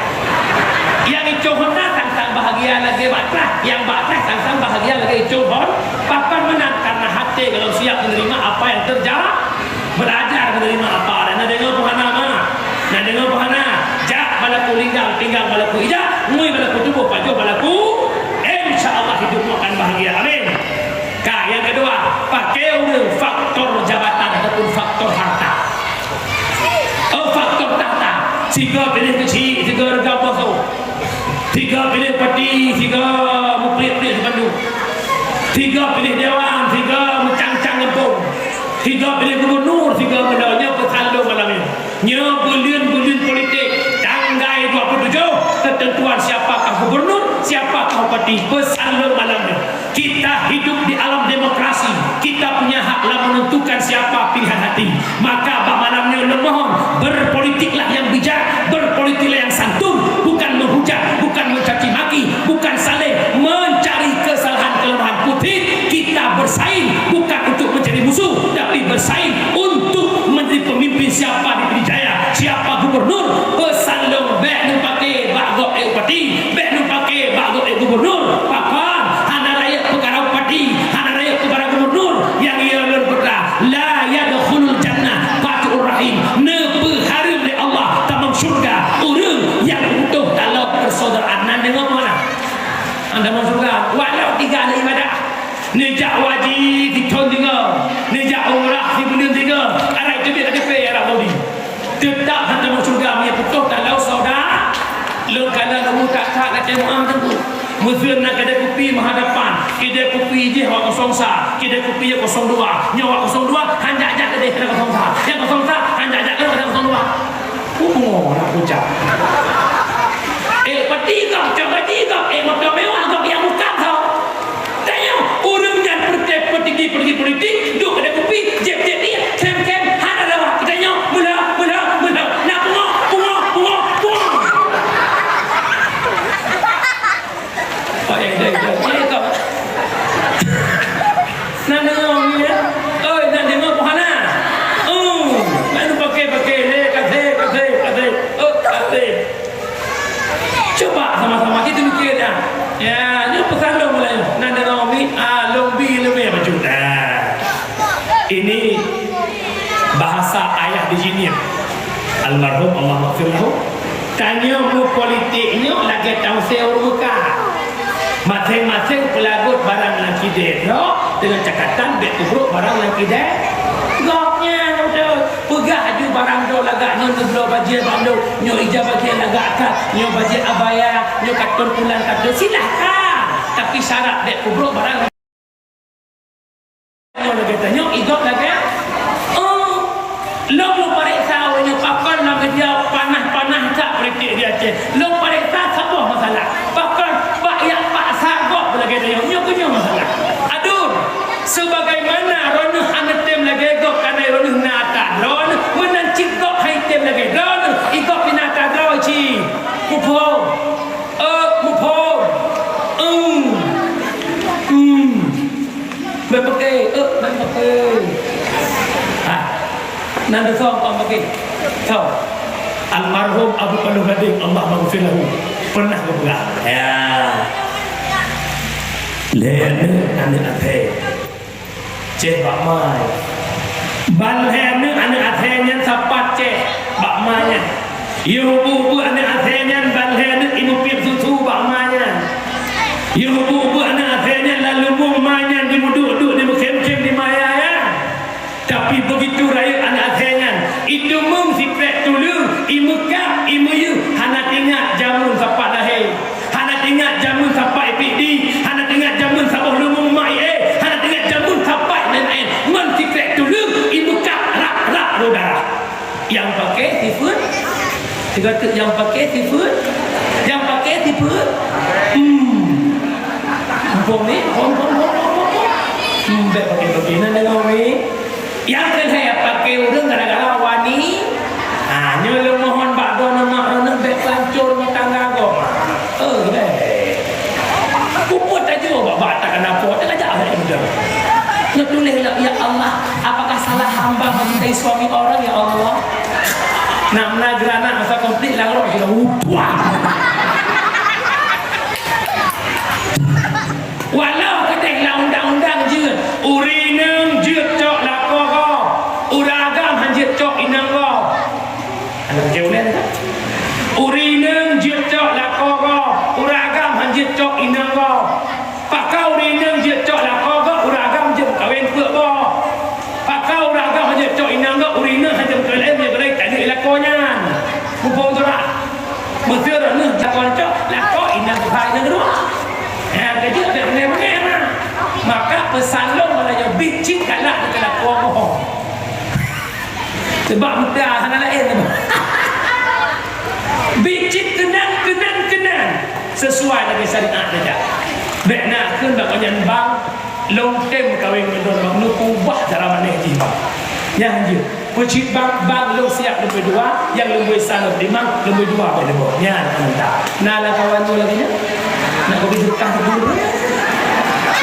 Yang itu Honda sang-sang bahagia lagi batrah. Yang batrah sang-sang bahagia lagi itu Honda. Papan menang karena hati kalau siap menerima apa yang terjadi. Belajar menerima apa. Dan nak dengar puhana mana? Nak dengar puhana? Jak balaku tinggal balaku ijak. Mui balaku tubuh paju balaku. InsyaAllah hidupmu akan bahagia. Amin. Yang kedua, pakai faktor jabatan ataupun faktor harta. Faktor tahta. 3 pilih kecil, 3 regam bosok. 3 pilih peti, 3 muprit-prit Bandung. 3 pilih dewan, 3 mencang-cang ngepung. 3 pilih gubernur, 3 menanya pesalung malam ini. Nya bulian-bulian politik. Tanggal 27, ketentuan siapakah gubernur, siapakah peti. Pesalung malam ini. Kita hidup di alam demokrasi. Kita punya haklah menentukan siapa pilihan hati. Maka malamnya memohon berpolitiklah yang bijak, berpolitiklah yang santun, bukan menghujat, bukan mencaci maki, bukan saling mencari kesalahan kelemahan putih. Kita bersaing bukan untuk menjadi musuh, tapi bersaing untuk menjadi pemimpin. Siapa di Jaya, siapa gubernur, pesalung bek nu pakai bagok upati, bek nu pakai bagok gubernur, papan hana rakyat perkara upati, hana rakyat perkara gubernur yang ia berkata la yadkhulul jannah fatur rahim, ne berharum oleh Allah tamam syurga urang yang utuh dalam persaudaraan. Nan dengar mana anda masuk surga walau 3 hari ibadah nejak wajib ditun dengar, nejak umrah di bulan 3 arai tu dia ada pay arah Saudi tetap anda masuk surga punya putus kalau saudara lu kana lu tak nak jemaah tu muzun nak kedai kopi menghadapan kedai kopi je awak 01 kedai kopi je 02 nyawa 02 hanjak ajak kedai 01 yang 01 hanjak ajak kedai 02 nak ucap peti kau coba tiga motor mewah kau yang bukan kau tanya orang yang pergi politik duduk kedai kopi jep-jep dia kem-kem ada lawak kita tanya mula nak bunga apa yang dia kau nak dengar ni ya nak dengar puhana nak pakai le kate coba sama-sama kita mikir dah ya ni pesan dong mulai nak dengar ni lombi lebih apa juga ini bahasa ayah di sini almarhum Allah maghfirlahu tanya mu politiknya lagi tahu saya muka. Masing-masing pelagut barang yang kidek dengan cakatan bet tubruk barang yang kidek. Goknya udah pegah aju barang do lagak nyo neglo bajir bandu nyo ija bagian lagak ka nyo bajir abaya nyo katun pulang katun silahkan tapi syarat dek tubruk barang nyo lagi tanya igok lagi lo pariksa nyo pakan lagi dia panah-panah tak politik dia cek lo pariksa sebuah masalah pakan pak yak pak sagok lagi tanya nyo kenyo masalah aduh sebagaimana ronuh anetem lagi gok kana ronuh nata ron menancik gok haitem lagi ron igok pinata draw ci mupo berpakai nanda song kau pakai kau almarhum Abu Panuh Gading Allah maghfirlahu pernah berbelah ya lene ane ate cek bak mai ban lene ane atenya sapat cek bak manya ibu ane atenya ban lene ibu pip susu bak manya ibu ane atenya lalu bung manya di muduk-duk di kem-kem di maya ya tapi begitu raya ane atenya itu mung sikret tulu imukap imuyu hana ingat jamun sapat lahir hana ingat jamun sapat EPD hana ingat jamun sabah lumung mai hana ingat jamun sapat lain-lain mun sikret tulu imukap rak rodara yang pakai tifun tiga-tiga yang pakai tifun bom ni bom bet pakai begini dengan ni yang saya pakai urang gara-gara wani nyo mohon bakdo nama rono bet lancur tangga gom puput aja bak tak kena pot tak ajak ada muda nak tulislah ya Allah apakah salah hamba mencintai suami orang ya Allah nak menagrana masa komplit lah roh sudah wah walau keteklah undang-undang je urineng je cok lako ko uragam hanjit cok inang ko anak jauh lain tak urineng je cok lako ko uragam hanjit cok inang ko pakau urineng je cok lako ko uragam je kawin pek ko pakau uragam hanjit cok inang ko urineng hanjit kawin je berai tak ada lakonya mumpung tu lah betul ni lakon cok lako inang ko hai nang kedua kerja ada benar-benar maka pesanlong malahnya bicik galak dekat lakuan bohong sebab mudah hana lain bicik kenang sesuai dengan syariat saja baik nak kena banyak bang long tem kawin mendon bang nu ubah cara mana jiwa yang je pecik bang lo siap lebih dua yang lebih sana limang lebih dua pada bawah nya entah nah kawan tu lagi nya nak pergi dekat dulu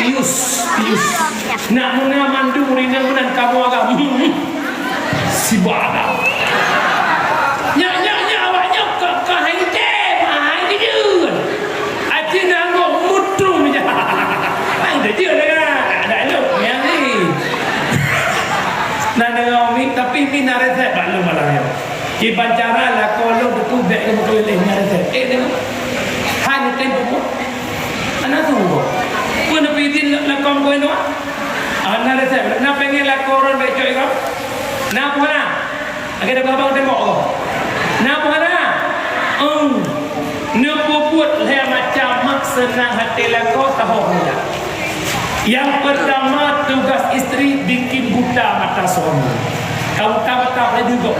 pius nak muna mandu rina munan kamu agak si bada nya awaknya ke haite mai dia aje nanggo mutru ni ada dia ada lo yang ni nak dengar mi tapi mi nareset balu malam ki pancara la kolong tu bek ke betul le nareset dengar han tempo anak tu pun pidin lakon ko ino anak saya nak pengen lakoran beco iko nak mana agak ada babang tengok ko nak mana ne puput le macam mak senang hati lako tahu muda yang pertama tugas isteri bikin buta mata suami kamu tak boleh juga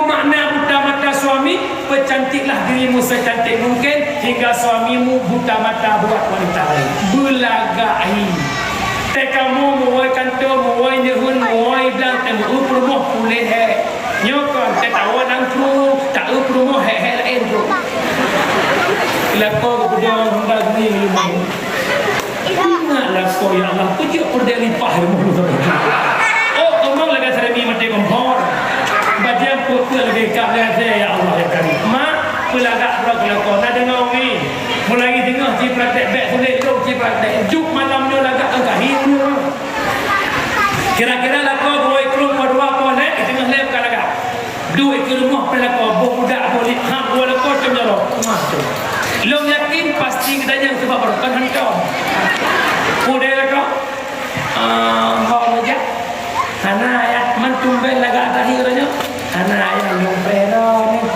makna buta mata suami, percantiklah dirimu secantik mungkin hingga suamimu buta mata buat wanita lain. Belagahi. Tekamu muai kantor, muai nyehun, muai bilang temu perumoh pulih he. Nyokon tetawa nang kru, tak perumoh he lain tu. Lakon kemudian hendak ni lumang. Ingatlah kau ya Allah, kau perdaya lipah ilmu tu. Oh, omong lagi seremi mati kompor. Bajian pukul lagi kat saya ya Allah ya Karim. Mak pelagak pula kelakon. Nak dengar ni. Mulai dengar ci praktek beg sulit tu ci praktek. Juk malam ni lagak engkau hidup. Kira-kira lakon dua ikut dua pon itu tengah lep kan lagak. Dua ikut rumah pelakon budak boleh ham rumah tu. Long yakin pasti kita yang sebab berkan hantar. Udah kau. Mau aja. Hana ayat mantumben laga akhirnya. Hana ayat long peron.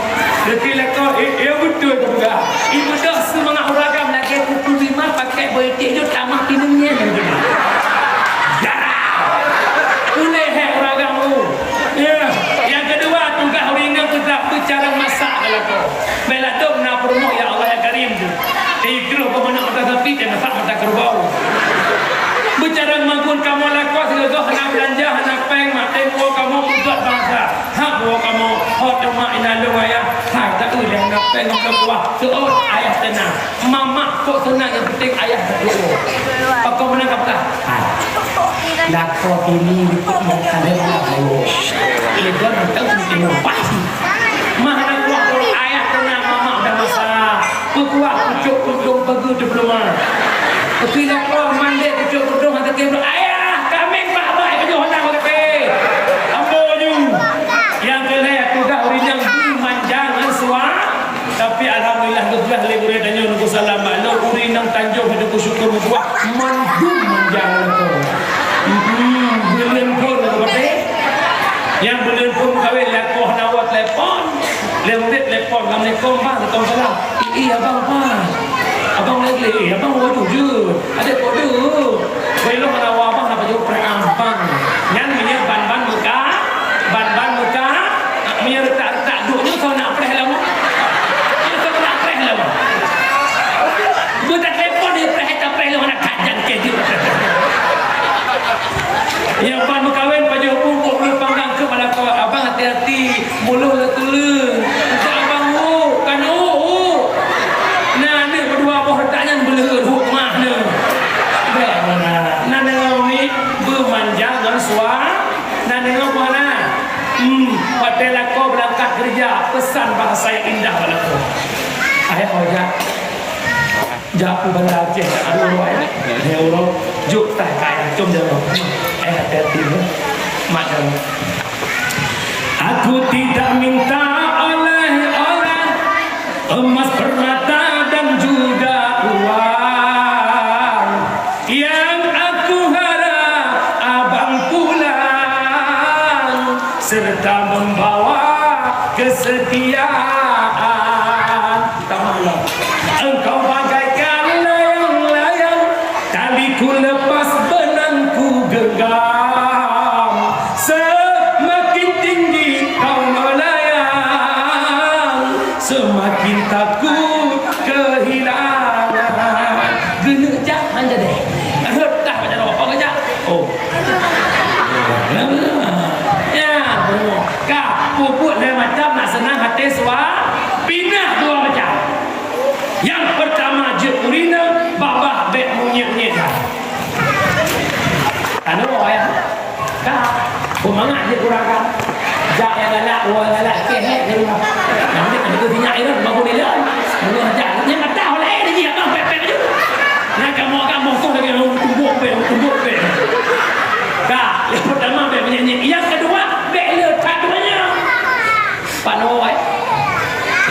Detil kau betul juga. Ibu dah semangat uragam lagi pukul 5 pakai betik tu tamak tinungnya gitu. Jarang. Boleh uragam tu. Ya. Yang kedua tugas ringan kita bicara masak kalau kau. Bela dom na promo ya Allah ya Karim tu. Itu kau mana mata tapi dan masak mata kerbau. Bicara magun kamu lakon segala hana belanja hana peng mak tempo kamu buat bangsa. Hak bawa kamu hot mak inalung ayah. Hai tak boleh nak peng nak buah. Seot ayah tenang. Mama kok senang yang penting ayah berdoa. Apa menang apa? Hai. Lakon ini kok mau kalian tahu. Ini kan tak mesti pasti. Mana kuat ayah tenang mama dah masak. Kuat pucuk kudung bagi diploma. Bila kau mandek pucuk kudung hantar ke ayah kami bapak itu hendak ke amboju yang kelih aku dah urinang manjangan suar tapi alhamdulillah sudah lebih tanya nunggu salam lo urinang tanjung hidup syukur buah mandum manjangan kau belum pun berarti yang belum pun kawin lakuh nawat lepon lembut lepon assalamualaikum bang salam iya bang abang lagi, abang mau jujur, ada kode. Kalau mana wabah apa jauh perampang, yang minyak ban muka, minyak retak duknya kau nak preh lama, kau nak preh lama. Bukan telepon dia preh lama nak kajian keju. Yang ban mukawin baju pungkuk belum panggang ke malah kau abang hati-hati, muluh letulung. Padahal kau berangkat kerja pesan bahasa yang indah pada kau. Ayah ojak japu bandar Aceh aduh ayah euro juk tak kaya cum jauh ayah hati-hati macam aku tidak minta oleh orang emas permata dan juga uang yang aku harap abang pulang serta membawa kesetiaan. Tamatlah. Engkau bagaikan layang-layang, taliku lepas benangku genggam. Semakin tinggi kau melayang, semakin takut kehilangan. Gena jangan jadi. Hetah macam apa kerja? Oh. Pupuk dia macam nak senang hati suar pindah dua macam. Yang pertama je urina babah bek munyek-munyek dah. Anu ayah kak kumangat dia kurangkan jak yang galak uang galak kehek dia rumah nanti ada ketinyak itu bagus dia mula ajak dia kata oleh dia dia abang pepek je nak kamu tu lagi tumbuk bek kak yang pertama bek munyek-munyek yang kedua bek letak duanya Pak Noai,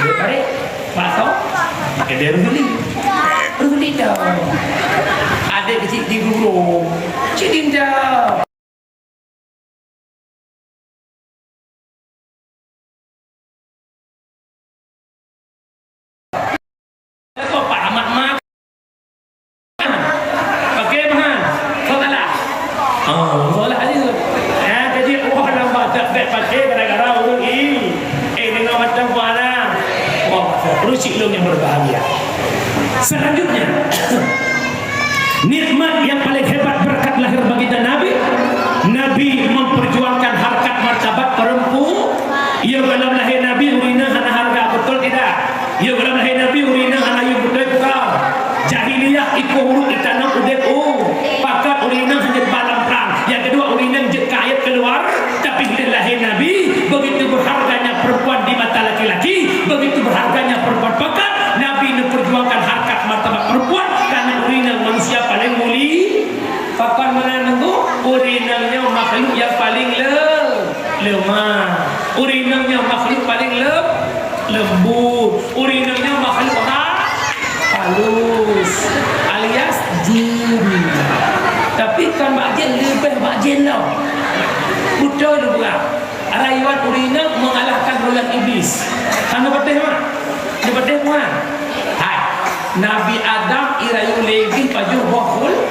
dia tarik, pasang, pakai dia ruli dah. Ada kecil di gulung, cidin dah. Kau Pak Ahmad mak, pakai mana? Kau kalah. Soalan aja tu. Jadi orang nampak tak pakai gara-gara urut ini. Macam mana? Wah, rusik long yang berbahagia. Selanjutnya, nikmat yang paling hebat berkat lahir baginda Nabi. Nabi memperjuangkan harkat martabat perempuan. Ia dalam lahir Nabi urina hana harga betul tidak? Ia dalam lahir Nabi urina hana yu betul bukan? Jahiliyah ikut huruf itanam udek pakat urina hanya balam perang. Yang kedua urina jeka ayat keluar. Tapi bila lahir Nabi begitu berharganya perempuan di mata laki-laki, begitu berharganya perempuan pekat. Nabi memperjuangkan harkat martabat perempuan karena urina manusia paling mulia. Papan mana nunggu? Urinanya makhluk yang paling lemah. Urinanya makhluk paling lembut. Urinanya makhluk Makin lah. Betul tu pula. Rayuan urina mengalahkan rolan iblis. Anda betul mah? Dia betul mah? Hai. Nabi Adam irayu lagi baju bahul,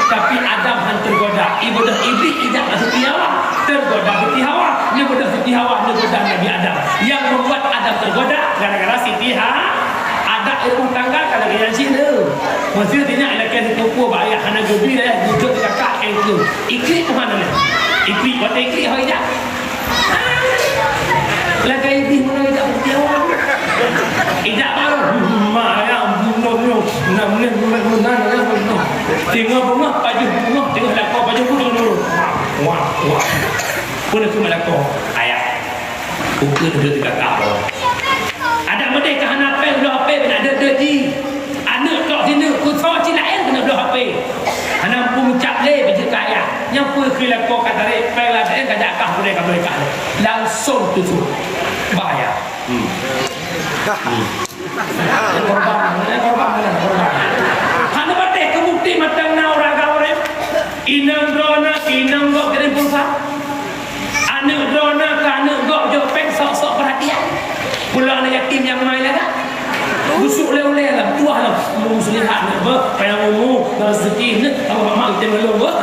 tapi Adam han tergoda. Ibadah iblis tidak masuk Hawa, tergoda Siti Hawa. Ibadah Siti Hawa tergoda Nabi Adam. Yang membuat Adam tergoda gara-gara Siti Hawa. Ada ilmu tangga kalau dia Cina. Maksudnya ilakan kupu bayar hana gobi dah duduk kakak itu. Iklik mana ni? Iklik buat iklik hari dah. Lagi iblis mulai tak bertiawan. Ijak baru. Ya bunuh. Namanya bunuh. Tengok bunga, baju bunga. Tengok lakau baju bunga dulu. Wah. Pun aku melakau. Ayah. Buka duduk kakak. Ada merdeka hana apa belah HP nak ada ji. Anak tok sini ku tahu cilain kena belah HP. Hana pun cap le baju kaya. Yang pun kira kau kata re pela saya kajak kah boleh mereka. Langsung tutup. Bahaya. Korban. Hana merdeka bukti matang na orang orang. Inang drona inang gok kirim pulsa. Anak drona anak gok jo peng sok-sok perhatian. Pulang anak yatim yang main lah kan? Busuk oleh-oleh lah, tuah lah. Muslihat nak ber, payah umur, rezeki ni, apa mak kita melong ber.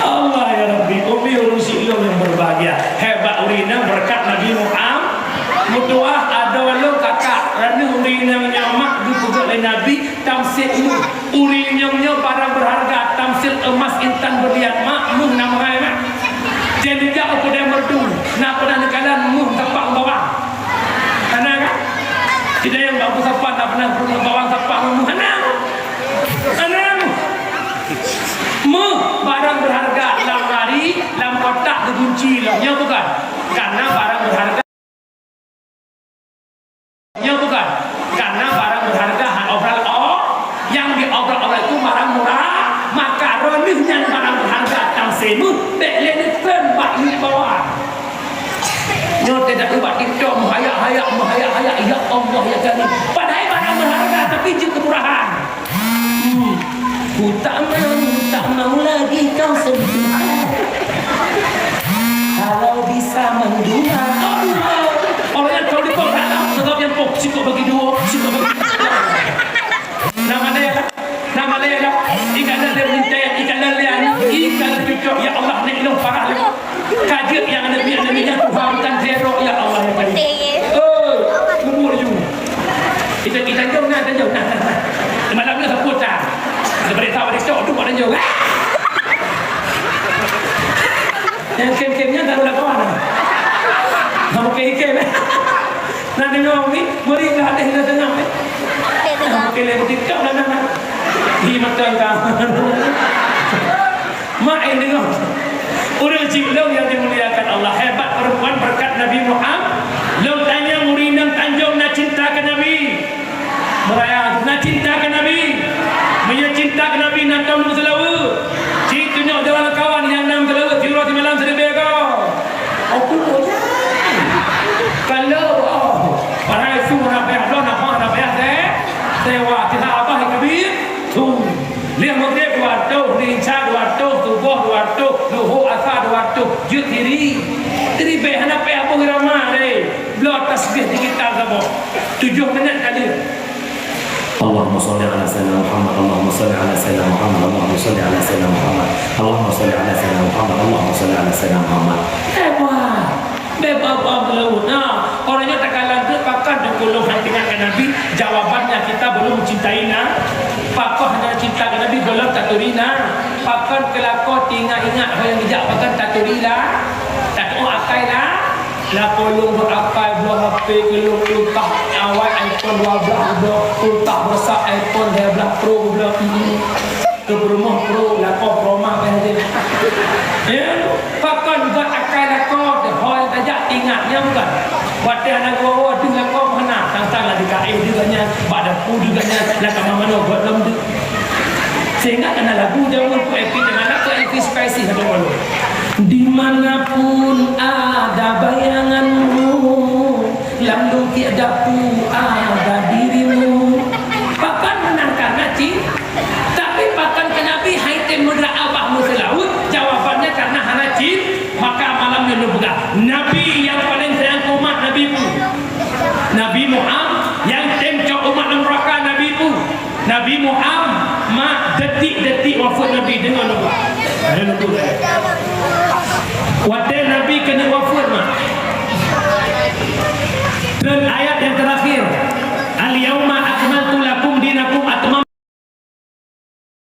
Allah ya Rabbi, umi urusi ilmu yang berbahagia. Hebat urina berkat Nabi Muhammad. Mutuah ada walau kakak, rana urina nyamak dipujuk oleh Nabi. Tamsil urina barang berharga, tamsil emas intan berlian mak, muh namai mak. Jadi dia aku dah merdu. Nak pernah nekalan muh tapak bawang. Ana kan? Tidak yang bagus apa tak pernah bawang tapak muh. Ana. Muh barang berharga dalam hari, dalam kotak dikunci lah. Ya bukan? Karena barang berharga. Ya bukan? Karena barang berharga obral yang diobral-obral itu barang murah. Maka rolihnya barang berharga tamsemu tak lene tembak di bawah. Nyo tidak buat kita menghayat-hayat ya Allah ya Karim. Padahal barang berharga tapi juga kemurahan. Ku tak mau lagi kau sentuhan. Kalau bisa mendua Allah yang kau dipokrak lah. Sebab yang pok cukup bagi dua, cukup bagi dua. Nama dia lah. Ikan lele minta, ikan lele ikan picok ya Allah ni ilmu parah lagi. Kaget yang ada biar namanya Tuhan bukan zero ya Allah ya Karim. Umur you. Kita jom nah. Malam ni sebut dah. Seperti tahu dia cok tu pada jom. Yang kem-kemnya tak ada kawan. Kamu kem. Nak dengar ni, beri dah ada yang tengah. Kamu kem tikap dah. Di makan kau. Mak yang dengar. Orang ciklau yang dimuliakan Allah. Hebat perempuan berkat Nabi Muhammad. Lalu tanya muridam Tanjung nak cinta ke Nabi. Meraya nak cinta ke Nabi. Mereka cinta ke Nabi nak tahu nama selalu. Cik tunjuk jalan kawan yang nama selalu. Tiura di malam sedih kau. Aku boleh. Kalau para isu nak payah dah nak payah sewa kita apa yang kabir. Lihat maghrib 2 waktu, isya 2 waktu, subuh 2 waktu, zuhur asar 2 waktu. Jutiri. Jadi behana pe apa irama re. Belum tasbih di kita sabo. 7 minit kali. اللهم صل على سيدنا محمد اللهم صل على سيدنا محمد اللهم صل على سيدنا محمد اللهم صل على سيدنا محمد اللهم صل على سيدنا محمد. Bebas belum. Nah, orangnya tak kalah tu pakai dulu dengan Nabi. Jawabannya kita belum mencintai na. Pakah hanya cinta ke Nabi belum tak turina. Pakah kelakon ingat yang bijak pakah tak turila. Tak tahu akai lah. Lah kolong berakai belah HP kelung ultah awal iPhone 12 belah ultah besar iPhone 12 Pro belah ke rumah Pro lah kau Pro Max dia. Ya, pakon buat akai lah kau hoi tajak ingatnya bukan. Waktu anak gua dengan kau mana tantang di KM juga badaku juga lah mana buat dalam sehingga kena lagu jangan ku epi dengan aku epi spicy satu malu. Dimanapun ada bayanganmu, lalu tiada pu ada dirimu. Papan menangkan naci, tapi papan Nabi Muhammad detik-detik wafat Nabi dengan Nabi. Ada betul tak? Waktu Nabi kena wafat mak. Dan ayat